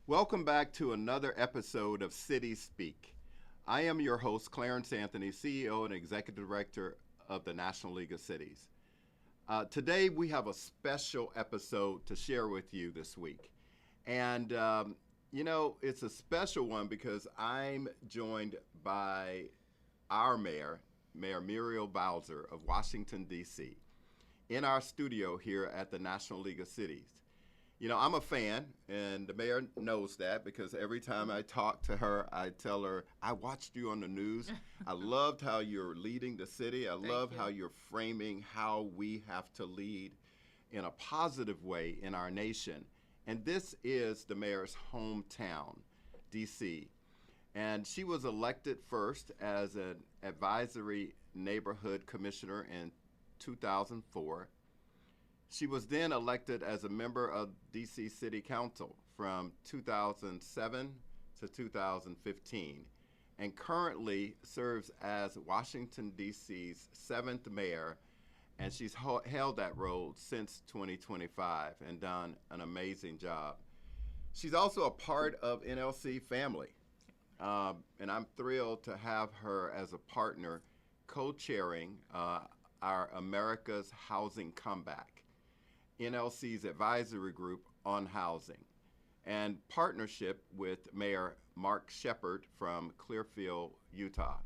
Welcome back to another episode of CitiesSpeak. I am your host, Clarence Anthony, CEO and Executive Director of the National League of Cities. Today we have a special episode to share with you this week. And, it's a special one because I'm joined by our mayor, Mayor Muriel Bowser of Washington, D.C., in our studio here at the National League of Cities. You know, I'm a fan, and the mayor knows that because every time I talk to her, I tell her, I watched you on the news. I loved how you're leading the city. I love how you're framing how we have to lead in a positive way in our nation. And this is the mayor's hometown, D.C. And she was elected first as an advisory neighborhood commissioner in 2004. She was then elected as a member of D.C. City Council from 2007 to 2015 and currently serves as Washington, D.C.'s 7th mayor, and she's held that role since 2025 and done an amazing job. She's also a part of NLC family, and I'm thrilled to have her as a partner co-chairing our America's Housing Comeback, NLC's advisory group on housing, and partnership with Mayor Mark Shepard from Clearfield, Utah,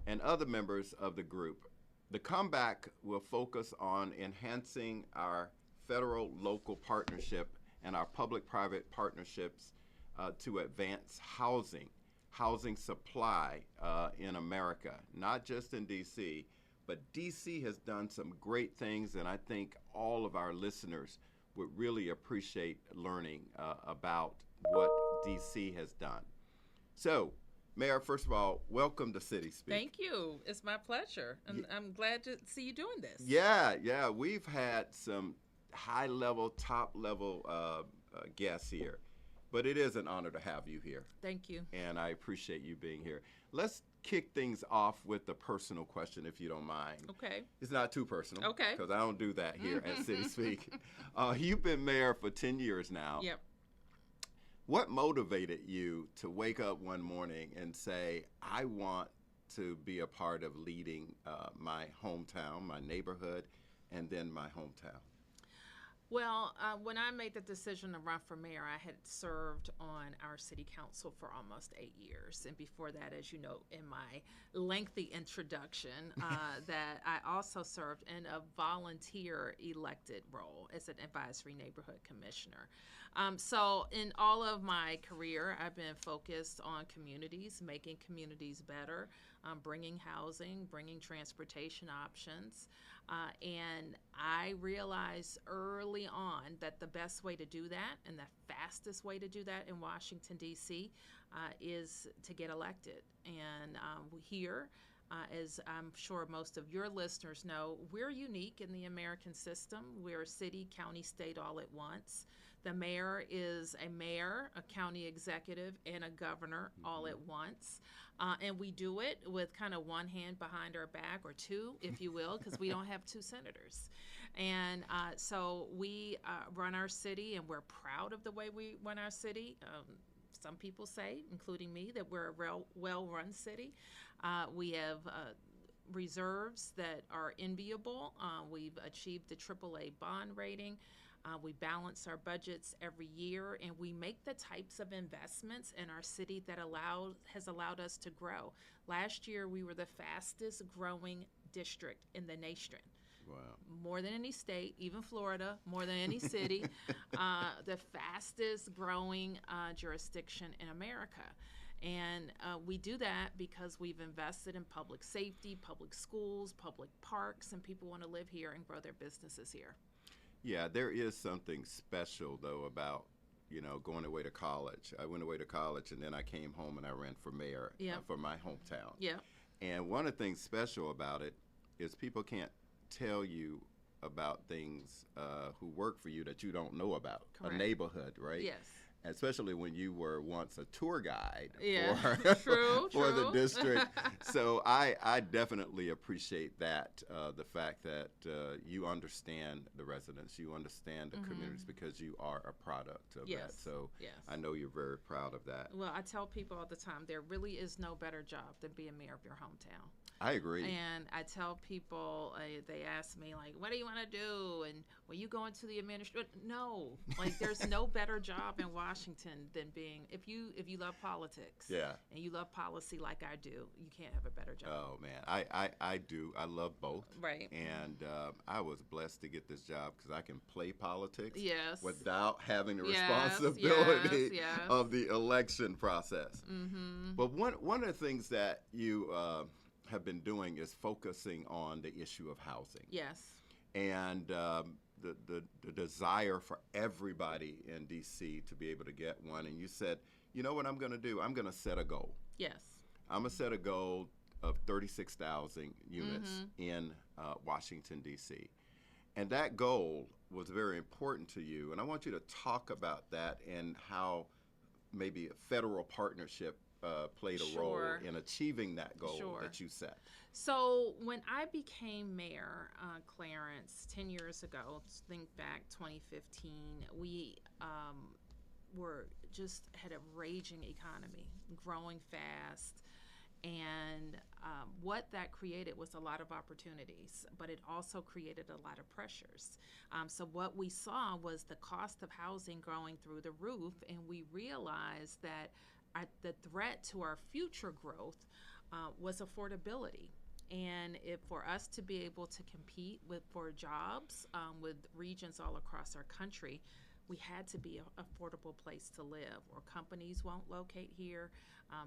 and other members of the group. The comeback will focus on enhancing our federal-local partnership and our public-private partnerships to advance housing supply in America, not just in D.C., but D.C. has done some great things, and I think all of our listeners would really appreciate learning about what D.C. has done. So, Mayor, first of all, welcome to CitiesSpeak. Thank you. It's my pleasure. I'm glad to see you doing this. Yeah. We've had some high-level, top-level guests here, but it is an honor to have you here. Thank you. And I appreciate you being here. Let's kick things off with a personal question, if you don't mind. Okay. It's not too personal. Okay. Because I don't do that here at CitiesSpeak. You've been mayor for 10 years now. Yep. What motivated you to wake up one morning and say, I want to be a part of leading my hometown, my neighborhood, and then my hometown? Well, when I made the decision to run for mayor, I had served on our city council for almost 8 years. And before that, as you know, in my lengthy introduction, that I also served in a volunteer elected role as an advisory neighborhood commissioner. So in all of my career, I've been focused on communities, making communities better, bringing housing, bringing transportation options. And I realized early on that the best way to do that and the fastest way to do that in Washington, D.C. Is to get elected. And here, as I'm sure most of your listeners know, we're unique in the American system. We're a city, county, state all at once. The mayor is a mayor, a county executive, and a governor all at once. And we do it with kind of one hand behind our back, or two, if you will, because we don't have two senators. And so we run our city, and we're proud of the way we run our city. Some people say, including me, that we're a well-run city. We have reserves that are enviable. We've achieved the AAA bond rating. We balance our budgets every year, and we make the types of investments in our city that has allowed us to grow. Last year, we were the fastest growing district in the nation. Wow. More than any state, even Florida, more than any city, the fastest growing jurisdiction in America. And we do that because we've invested in public safety, public schools, public parks, and people want to live here and grow their businesses here. Yeah, there is something special, though, about, going away to college. I went away to college, and then I came home and I ran for mayor for my hometown. Yeah. And one of the things special about it is people can't tell you about things who work for you that you don't know about. Correct. A neighborhood, right? Yes. especially when you were once a tour guide Yeah, for, true, for the true. district. So I definitely appreciate that, the fact that you understand the residents, you understand the communities, because you are a product of that. Yes, So yes. I know you're very proud of that. Well, I tell people all the time, there really is no better job than being mayor of your hometown. I agree. And I tell people, they ask me, like, what do you want to do? And will you go into the administration? No, like, there's no better job in Washington than being, if you love politics, Yeah. and you love policy like I do, you can't have a better job. Oh man, I do. I love both. Right. And I was blessed to get this job because I can play politics Yes. without having the Yes, responsibility yes, yes. of the election process. Mm-hmm. But one of the things that you have been doing is focusing on the issue of housing. Yes. And the desire for everybody in D.C. to be able to get one. And you said, you know what I'm going to do? I'm going to set a goal. Yes. I'm going to set a goal of 36,000 units in Washington, D.C. And that goal was very important to you. And I want you to talk about that and how maybe a federal partnership played a role in achieving that goal that you set. So when I became mayor, Clarence, 10 years ago, think back 2015, we had a raging economy, growing fast. And what that created was a lot of opportunities, but it also created a lot of pressures. So what we saw was the cost of housing going through the roof, and we realized that the threat to our future growth was affordability. And for us to be able to compete for jobs with regions all across our country, we had to be an affordable place to live, or companies won't locate here.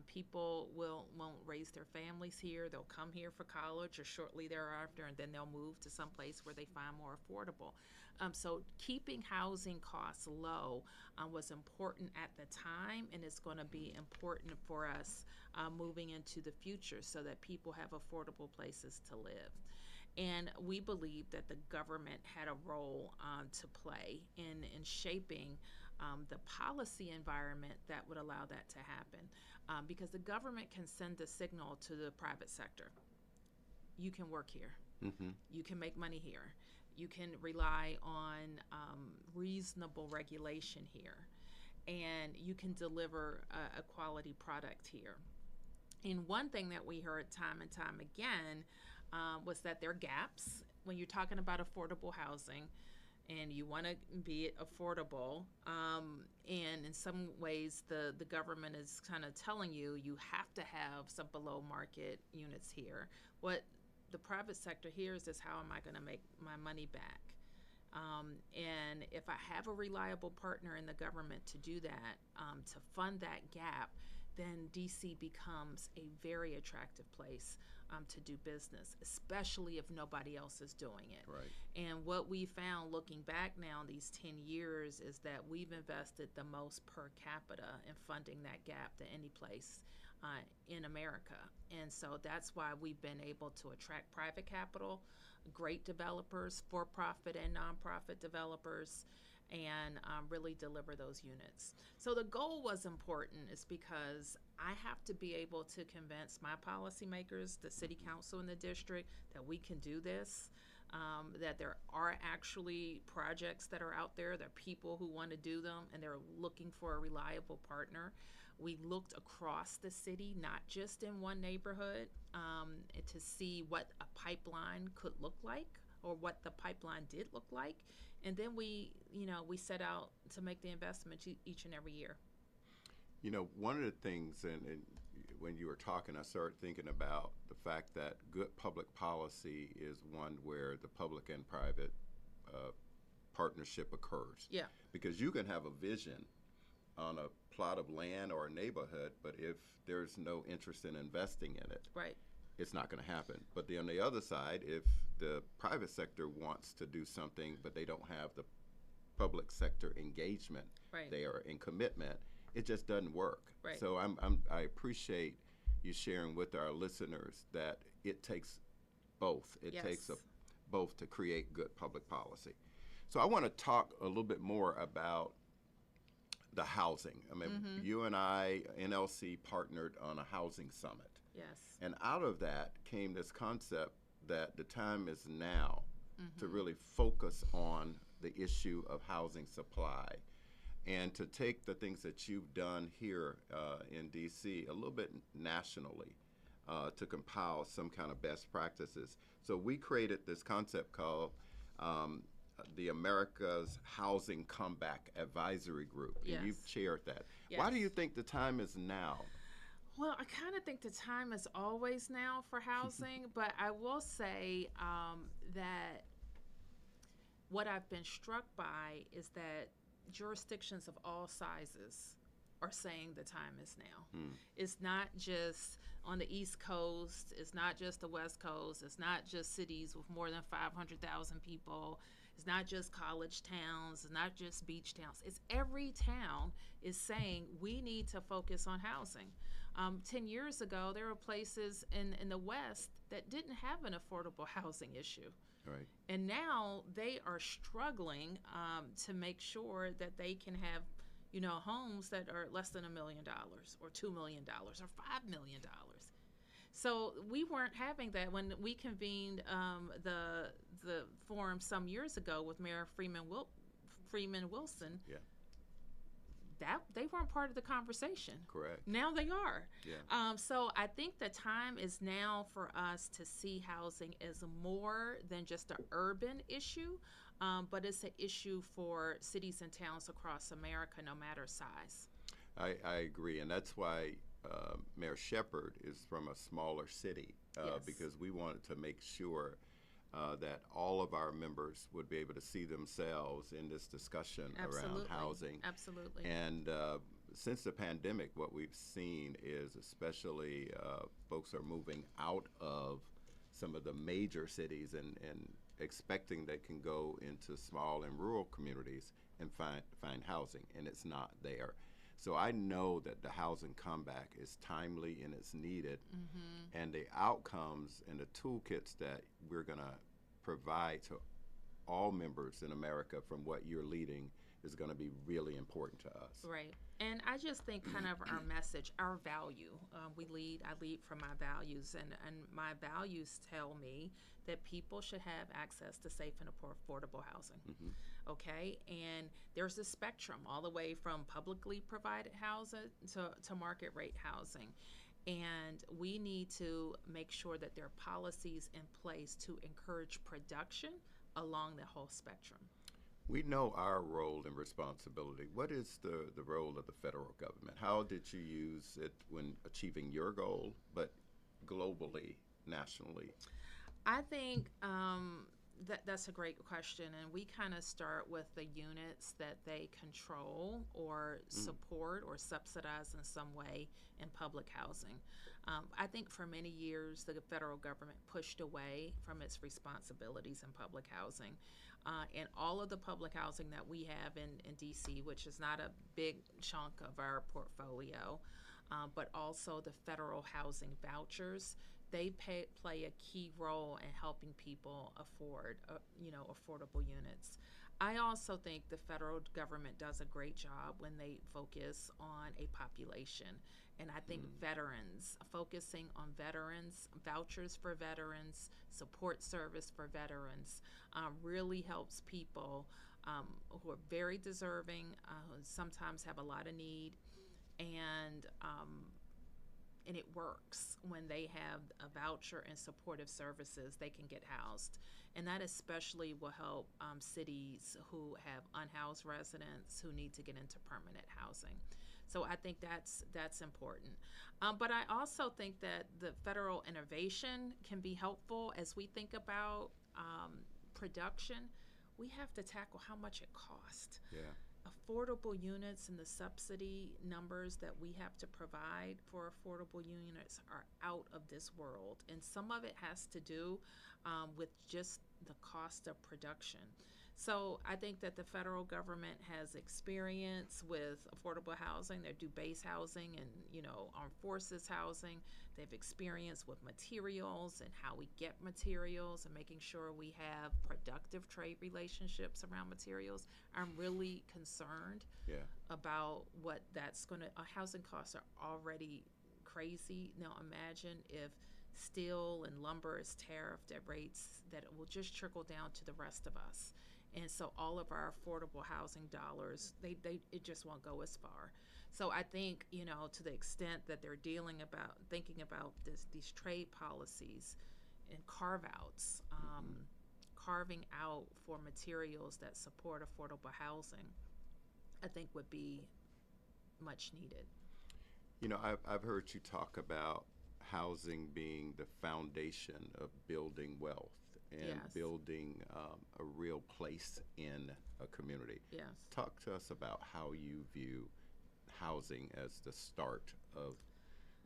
People won't raise their families here. They'll come here for college or shortly thereafter, and then they'll move to some place where they find more affordable. So keeping housing costs low was important at the time, and it's going to be important for us moving into the future so that people have affordable places to live. And we believe that the government had a role to play in shaping the policy environment that would allow that to happen. Because the government can send a signal to the private sector. You can work here. Mm-hmm. You can make money here. You can rely on reasonable regulation here. And you can deliver a quality product here. And one thing that we heard time and time again was that there are gaps when you're talking about affordable housing, and you want to be affordable. And in some ways, the government is kind of telling you have to have some below market units here. What the private sector hears is, how am I going to make my money back? And if I have a reliable partner in the government to do that, to fund that gap, then DC becomes a very attractive place to do business, especially if nobody else is doing it. Right. And what we found looking back now these 10 years is that we've invested the most per capita in funding that gap to any place in America. And so that's why we've been able to attract private capital, great developers, for-profit and nonprofit developers, and really deliver those units. So the goal was important is because I have to be able to convince my policymakers, the city council in the district, that we can do this, that there are actually projects that are out there, there are people who want to do them, and they're looking for a reliable partner. We looked across the city, not just in one neighborhood, to see what a pipeline could look like, or what the pipeline did look like. And then we set out to make the investment each and every year. You know, one of the things, and when you were talking, I started thinking about the fact that good public policy is one where the public and private partnership occurs. Yeah. Because you can have a vision on a plot of land or a neighborhood, but if there's no interest in investing in it, right, it's not going to happen. But then on the other side, if the private sector wants to do something, but they don't have the public sector engagement right, there and commitment, it just doesn't work. Right. So I appreciate you sharing with our listeners that it takes both. It Yes. takes both to create good public policy. So I want to talk a little bit more about the housing. I mean, you and I, NLC, partnered on a housing summit. Yes. And out of that came this concept that the time is now to really focus on the issue of housing supply and to take the things that you've done here in DC a little bit nationally to compile some kind of best practices. So we created this concept called the America's Housing Comeback Advisory Group. Yes. And you've chaired that. Yes. Why do you think the time is now? Well, I kind of think the time is always now for housing, but I will say that what I've been struck by is that jurisdictions of all sizes are saying the time is now. It's not just on the East Coast, it's not just the West Coast, it's not just cities with more than 500,000 people, it's not just college towns, it's not just beach towns. It's every town is saying we need to focus on housing. 10 years ago, there were places in the West that didn't have an affordable housing issue. Right. And now they are struggling to make sure that they can have, homes that are less than $1 million or $2 million or $5 million. So we weren't having that when we convened the forum some years ago with Mayor Freeman Wilson. Yeah. That they weren't part of the conversation. Correct. Now they are. Yeah. So I think the time is now for us to see housing as more than just an urban issue, but it's an issue for cities and towns across America, no matter size. I agree, and that's why Mayor Shepherd is from a smaller city Yes. because we wanted to make sure that all of our members would be able to see themselves in this discussion Absolutely. around housing. Absolutely. And since the pandemic, what we've seen is especially folks are moving out of some of the major cities and expecting they can go into small and rural communities and find housing, and it's not there. So I know that the housing comeback is timely and it's needed, and the outcomes and the toolkits that we're going to provide to all members in America from what you're leading is going to be really important to us. Right. And I just think kind of our message, our value. I lead from my values, and my values tell me that people should have access to safe and affordable housing. Okay? And there's a spectrum all the way from publicly provided housing to market rate housing. And we need to make sure that there are policies in place to encourage production along the whole spectrum. We know our role and responsibility. What is the role of the federal government? How did you use it when achieving your goal, but globally, nationally? I think that's a great question, and we kind of start with the units that they control or support or subsidize in some way in public housing. I think for many years the federal government pushed away from its responsibilities in public housing. And all of the public housing that we have in DC, which is not a big chunk of our portfolio, but also the federal housing vouchers, they play a key role in helping people afford, affordable units. I also think the federal government does a great job when they focus on a population. And I think veterans, focusing on veterans, vouchers for veterans, support service for veterans, really helps people who are very deserving, who sometimes have a lot of need, and it works when they have a voucher and supportive services, they can get housed. And that especially will help cities who have unhoused residents who need to get into permanent housing. So I think that's important. But I also think that the federal innovation can be helpful as we think about production. We have to tackle how much it costs. Yeah. Affordable units and the subsidy numbers that we have to provide for affordable units are out of this world. And some of it has to do with just the cost of production. So I think that the federal government has experience with affordable housing. They do base housing and, armed forces housing. They've experience with materials and how we get materials and making sure we have productive trade relationships around materials. I'm really concerned about what that's going to, housing costs are already crazy. Now imagine if steel and lumber is tariffed at rates that it will just trickle down to the rest of us. And so all of our affordable housing dollars, it just won't go as far. So I think, to the extent that they're thinking about these trade policies and carve-outs, carving out for materials that support affordable housing, I think would be much needed. I've heard you talk about housing being the foundation of building wealth and building a real place in a community. Yes. Talk to us about how you view housing as the start of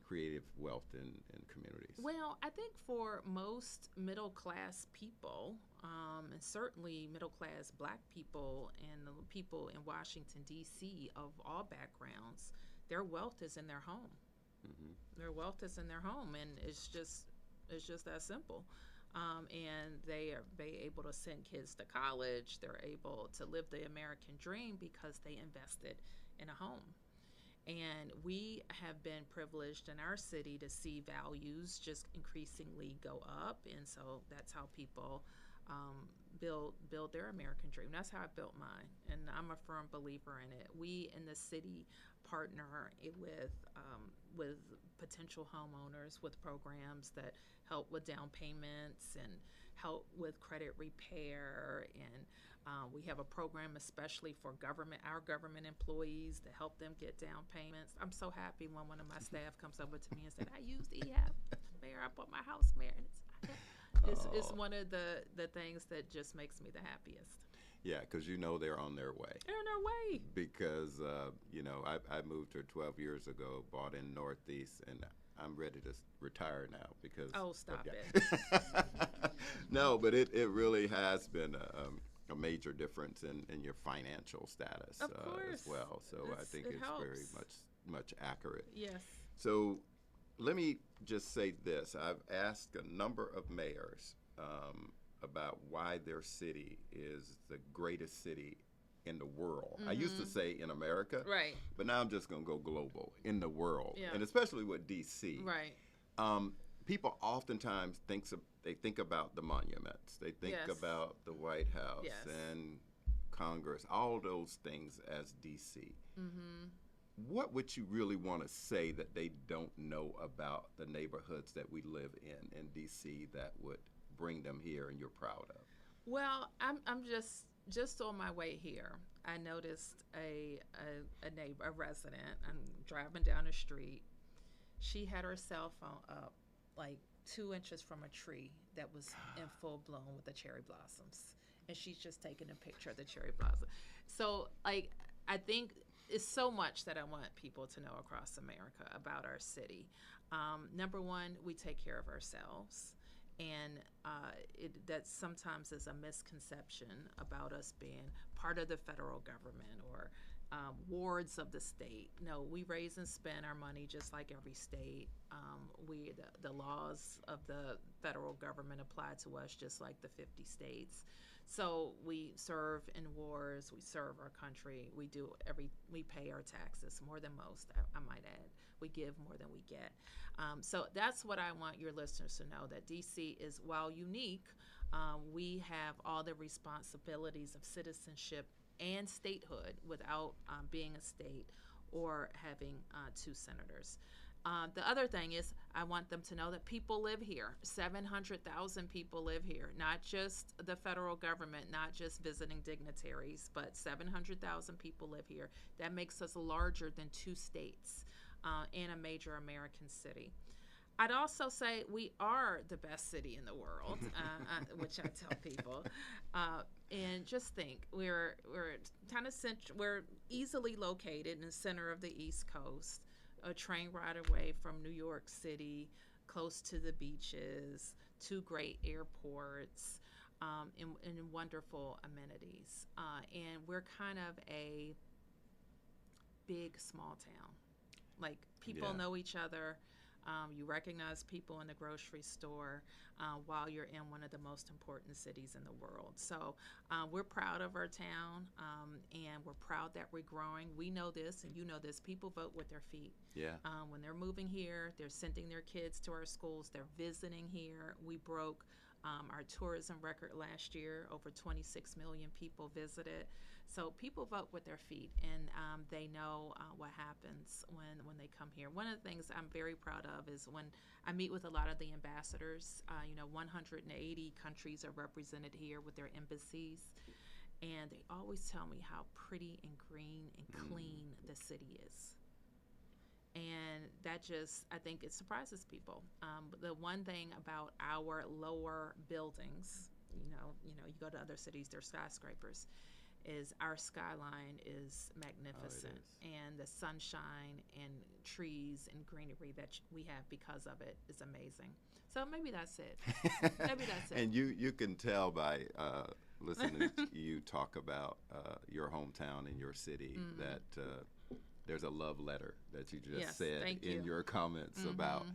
creative wealth in communities. Well, I think for most middle-class people, and certainly middle-class Black people and the people in Washington, D.C. of all backgrounds, their wealth is in their home. Mm-hmm. Their wealth is in their home, and it's just that simple. And they are able to send kids to college. They're able to live the American dream because they invested in a home. And we have been privileged in our city to see values just increasingly go up. And so that's how people build their American dream. That's how I built mine. And I'm a firm believer in it. We in the city partner with potential homeowners with programs that help with down payments and help with credit repair, and we have a program especially for our government employees to help them get down payments. I'm so happy when one of my staff comes over to me and said, I used EAP, Mayor, I bought my house, Mayor. And it's one of the things that just makes me the happiest. Yeah, because they're on their way. They're on their way. Because, I moved here 12 years ago, bought in Northeast, and I'm ready to retire now because... Oh, stop it. No, but it really has been a major difference in your financial status as well. So I think it's very much accurate. Yes. So let me just say this. I've asked a number of mayors about why their city is the greatest city in the world. Mm-hmm. I used to say in America, right, but now I'm just going to go global, in the world, yeah. And especially with D.C. Right. People oftentimes think about the monuments. They think yes. about the White House yes. and Congress, all those things as D.C. Mm-hmm. What would you really want to say that they don't know about the neighborhoods that we live in D.C. that would bring them here and you're proud of? Well, I'm just on my way here. I noticed a neighbor, a resident. I'm driving down the street. She had her cell phone up like 2 inches from a tree that was in full bloom with the cherry blossoms, and she's just taking a picture of the cherry blossom. So, I think it's so much that I want people to know across America about our city. Number one, we take care of ourselves. And that sometimes is a misconception about us being part of the federal government or wards of the state. No, we raise and spend our money just like every state. The laws of the federal government apply to us just like the 50 states. So we serve in wars, we serve our country, we pay our taxes more than most, I might add. We give more than we get. So that's what I want your listeners to know, that DC is, while unique, we have all the responsibilities of citizenship and statehood without being a state or having 2 senators. The other thing is, I want them to know that people live here. 700,000 people live here, not just the federal government, not just visiting dignitaries, but 700,000 people live here. That makes us larger than 2 states and a major American city. I'd also say we are the best city in the world, which I tell people. And just think, we're kind of we're easily located in the center of the East Coast, a train ride away from New York City, close to the beaches, 2 great airports. and wonderful amenities. And we're kind of a big small town. Like people Yeah. know each other. You recognize people in the grocery store while you're in one of the most important cities in the world. So we're proud of our town, and we're proud that we're growing. We know this, and you know this. People vote with their feet. Yeah. When they're moving here, they're sending their kids to our schools. They're visiting here. We broke our tourism record last year. Over 26 million people visited. So people vote with their feet, and they know what happens when they come here. One of the things I'm very proud of is when I meet with a lot of the ambassadors. 180 countries are represented here with their embassies, and they always tell me how pretty and green and clean the city is. And that just, I think it surprises people. The one thing about our lower buildings, you go to other cities, they're skyscrapers, is our skyline is magnificent, and the sunshine and trees and greenery that we have because of it is amazing. So maybe that's it. Maybe that's it. And you can tell by listening to you talk about your hometown and your city that there's a love letter that you just said in your comments about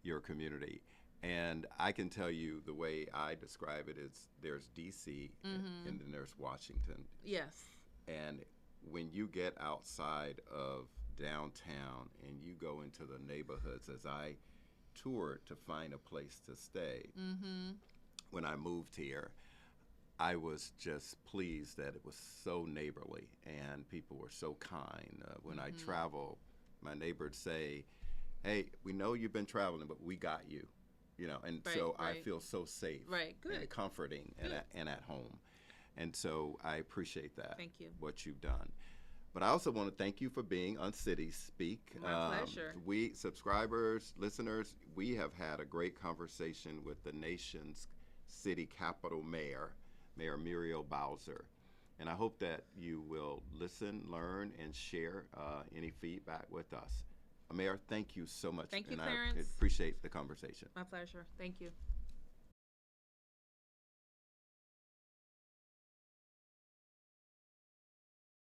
your community. And I can tell you the way I describe it is there's D.C. and then there's Washington. Yes. And when you get outside of downtown and you go into the neighborhoods, as I toured to find a place to stay, when I moved here, I was just pleased that it was so neighborly and people were so kind. When I travel, my neighbors say, "Hey, we know you've been traveling, but we got you." And so I feel so safe and comforting and at home. And so I appreciate that. Thank you. What you've done. But I also want to thank you for being on CitiesSpeak. My pleasure. We, subscribers, listeners, we have had a great conversation with the nation's city capital mayor, Mayor Muriel Bowser. And I hope that you will listen, learn, and share any feedback with us. Mayor, thank you so much. Thank you, and Clarence. I appreciate the conversation. My pleasure. Thank you.